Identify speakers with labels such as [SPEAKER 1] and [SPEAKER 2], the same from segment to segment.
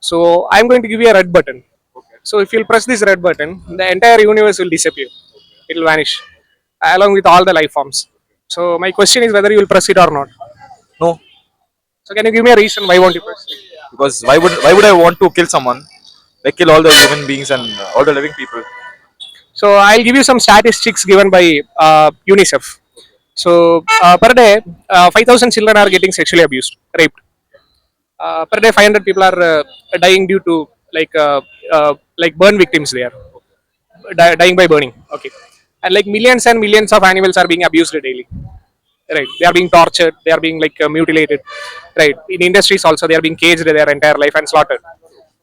[SPEAKER 1] So I'm going to give you a red button. So if you'll press this red button, the entire universe will disappear. It will vanish along with all the life forms. So my question is whether you will press it or not.
[SPEAKER 2] No,
[SPEAKER 1] So can you give me a reason why won't you press it?
[SPEAKER 2] because why would I want to kill someone? Like kill all the living beings and all the living people.
[SPEAKER 1] So I'll give you some statistics given by UNICEF. So per day, 5,000 children are getting sexually abused, raped. Per day, 500 people are dying due to like burn victims. They are dying by burning. Okay, and like millions and millions of animals are being abused daily. Right, they are being tortured. They are being like mutilated. Right, in industries also they are being caged their entire life and slaughtered.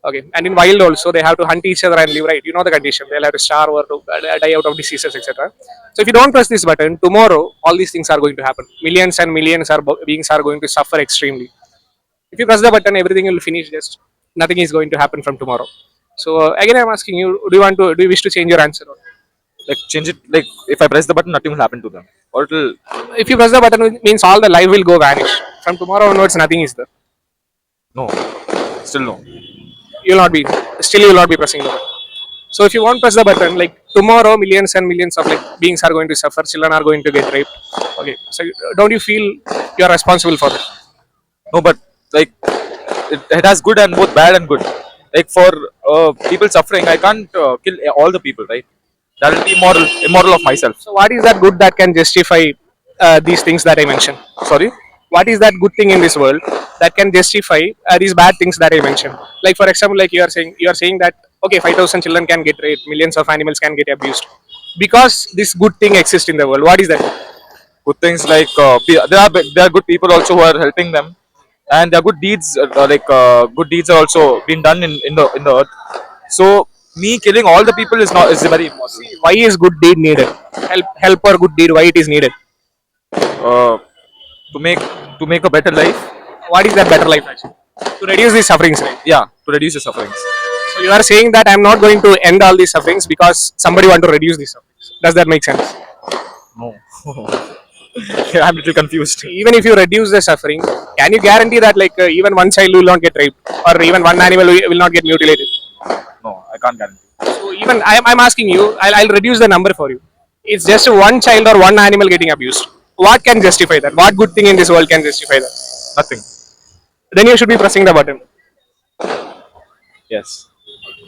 [SPEAKER 1] Okay, and in wild also they have to hunt each other and live. Right, you know the condition. They'll have to starve or to die out of diseases, etc. So if you don't press this button tomorrow, all these things are going to happen. Millions and millions are beings are going to suffer extremely. If you press the button, everything will finish. Just nothing is going to happen from tomorrow. So again, I'm asking you: do you wish to change your answer?
[SPEAKER 2] Like change it. Like if I press the button, nothing will happen to them. Or it'll
[SPEAKER 1] If you press the button, it means all the life will go vanish. From tomorrow onwards, nothing is there.
[SPEAKER 2] no. Still no.
[SPEAKER 1] You will not be still. You will not be pressing the button. So if you won't press the button, like tomorrow, millions and millions of like beings are going to suffer. Children are going to get raped. Okay. So don't you feel you are responsible for that?
[SPEAKER 2] No, but like it has good and both bad and good. Like for people suffering, I can't kill all the people, right? That will be immoral of myself.
[SPEAKER 1] So what is that good that can justify these things that I mentioned?
[SPEAKER 2] Sorry.
[SPEAKER 1] What is that good thing in this world that can justify these bad things that I mentioned? Like for example, like you are saying that okay, 5,000 children can get raped, millions of animals can get abused, because this good thing exists in the world. What is that?
[SPEAKER 2] Good things like there are good people also who are helping them, and there are good deeds good deeds are also being done in the earth. So me killing all the people is very impossible.
[SPEAKER 1] Why is good deed needed? Help or good deed? Why it is needed?
[SPEAKER 2] uh, to make to make a better life.
[SPEAKER 1] What is that better life actually? To reduce these sufferings, right?
[SPEAKER 2] Yeah, to reduce the sufferings.
[SPEAKER 1] So you are saying that I'm not going to end all these sufferings because somebody want to reduce these sufferings. Does that make sense?
[SPEAKER 2] No. Yeah, I'm a little confused.
[SPEAKER 1] Even if you reduce the suffering, can you guarantee that like even one child will not get raped or even one animal will not get mutilated?
[SPEAKER 2] No, I can't guarantee.
[SPEAKER 1] So even I'm asking you, I'll reduce the number for you. It's just one child or one animal getting abused. What can justify that? What good thing in this world can justify that?
[SPEAKER 2] Nothing.
[SPEAKER 1] Then you should be pressing the button.
[SPEAKER 2] Yes.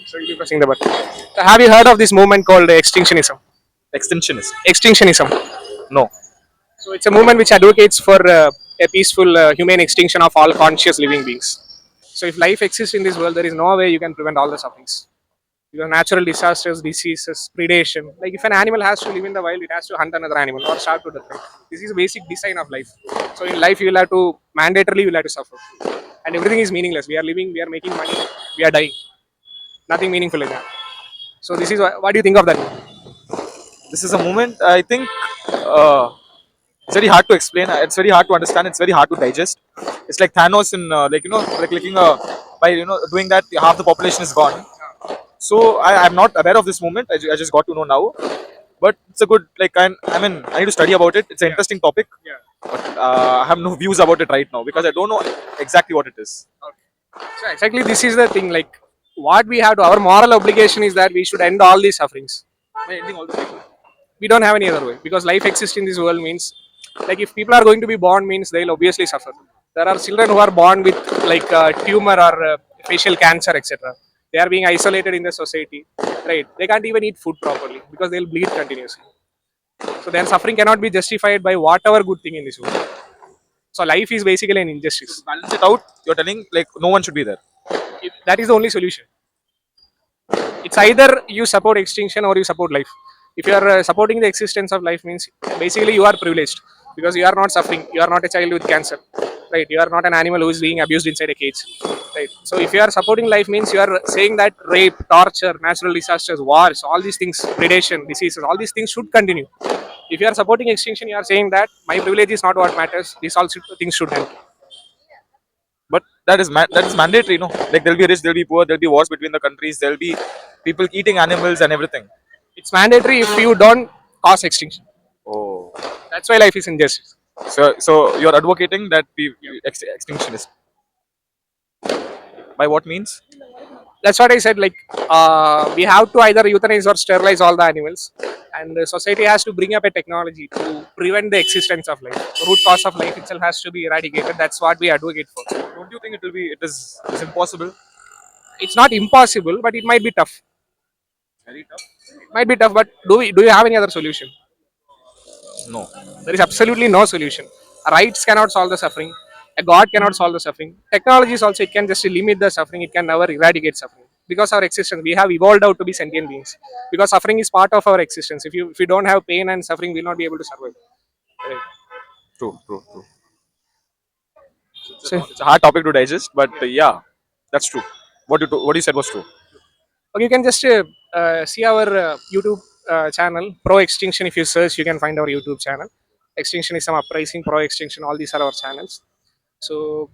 [SPEAKER 1] So you'll be pressing the button. So have you heard of this movement called extinctionism?
[SPEAKER 2] Extensionist.
[SPEAKER 1] Extinctionism.
[SPEAKER 2] No.
[SPEAKER 1] So it's a movement which advocates for a peaceful, humane extinction of all conscious living beings. So if life exists in this world, there is no way you can prevent all the sufferings. Because natural disasters, diseases, predation. Like if an animal has to live in the wild, it has to hunt another animal or starve to death. Right? This is basic design of life. So in life, you will have to mandatorily you will have to suffer, and everything is meaningless. We are living, we are making money, we are dying. Nothing meaningful in that. So this is what do you think of that?
[SPEAKER 2] This is a moment I think it's very hard to explain. It's very hard to understand. It's very hard to digest. It's like Thanos in like clicking by doing that half the population is gone. So I'm not aware of this moment. I just got to know now. But it's a good like I mean I need to study about it. It's an interesting topic.
[SPEAKER 1] Yeah.
[SPEAKER 2] But I have no views about it right now because I don't know exactly what it is.
[SPEAKER 1] Okay. So exactly this is the thing. Like what we have to our moral obligation is that we should end all these sufferings.
[SPEAKER 2] By ending all the
[SPEAKER 1] We don't have any other way because life exists in this world means like if people are going to be born means they'll obviously suffer. There are children who are born with like tumor or facial cancer, etc. They are being isolated in the society, right? They can't even eat food properly because they'll bleed continuously. So their suffering cannot be justified by whatever good thing in this world. So life is basically an injustice.
[SPEAKER 2] balance it out. You're telling like no one should be there.
[SPEAKER 1] That is the only solution. It's either you support extinction or you support life. If you are supporting the existence of life means basically you are privileged because you are not suffering. You are not a child with cancer, right? You are not an animal who is being abused inside a cage, right? So if you are supporting life means you are saying that rape, torture, natural disasters, wars, all these things, predation, diseases, all these things should continue. If you are supporting extinction, you are saying that my privilege is not what matters. These all things should end.
[SPEAKER 2] But that is mandatory, no? Like there'll be rich, there'll be poor, there'll be wars between the countries, there'll be people eating animals and everything.
[SPEAKER 1] It's mandatory if you don't cause extinction.
[SPEAKER 2] Oh,
[SPEAKER 1] That's why life is injustice.
[SPEAKER 2] so you're advocating that extinction is by what means?
[SPEAKER 1] that's what I said. Like, we have to either euthanize or sterilize all the animals, and the society has to bring up a technology to prevent the existence of life. Root cause of life itself has to be eradicated. That's what we advocate for.
[SPEAKER 2] Don't you think it will be? It's impossible.
[SPEAKER 1] It's not impossible, but it might be tough.
[SPEAKER 2] Very tough.
[SPEAKER 1] It might be tough, but do you have any other solution?
[SPEAKER 2] No.
[SPEAKER 1] There is absolutely no solution. Rights cannot solve the suffering. A god cannot solve the suffering. Technology is also, it can just limit the suffering. It can never eradicate suffering. Because our existence, we have evolved out to be sentient beings. Because suffering is part of our existence. If you don't have pain and suffering, we'll not be able to survive. Right.
[SPEAKER 2] True. True. True.
[SPEAKER 1] So,
[SPEAKER 2] It's a hard topic to digest, but yeah, that's true. What you said was true.
[SPEAKER 1] okay, you can just see our YouTube channel, Pro Extinction. If you search, you can find our YouTube channel. Extinction is some uprising, Pro Extinction. All these are our channels. So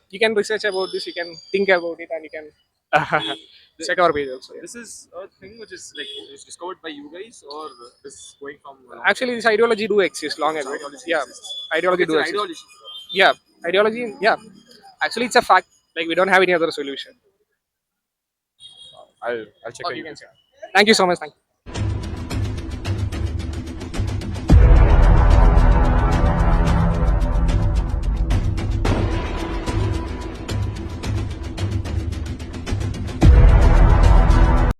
[SPEAKER 1] you can research about this, you can think about it, and you can check our page also. Yeah.
[SPEAKER 2] This is a thing which is like is discovered by you guys, or this going from a long
[SPEAKER 1] Actually, this ideology do exist long ago.
[SPEAKER 2] ideology
[SPEAKER 1] Yeah,
[SPEAKER 2] exists.
[SPEAKER 1] ideology
[SPEAKER 2] It's
[SPEAKER 1] do
[SPEAKER 2] an
[SPEAKER 1] exist.
[SPEAKER 2] ideology.
[SPEAKER 1] Yeah, ideology. Yeah, actually, it's a fact. Like we don't have any other solution.
[SPEAKER 2] I'll check
[SPEAKER 1] Or
[SPEAKER 2] a
[SPEAKER 1] you can
[SPEAKER 2] YouTube.
[SPEAKER 1] check. Thank you so much. Thank you.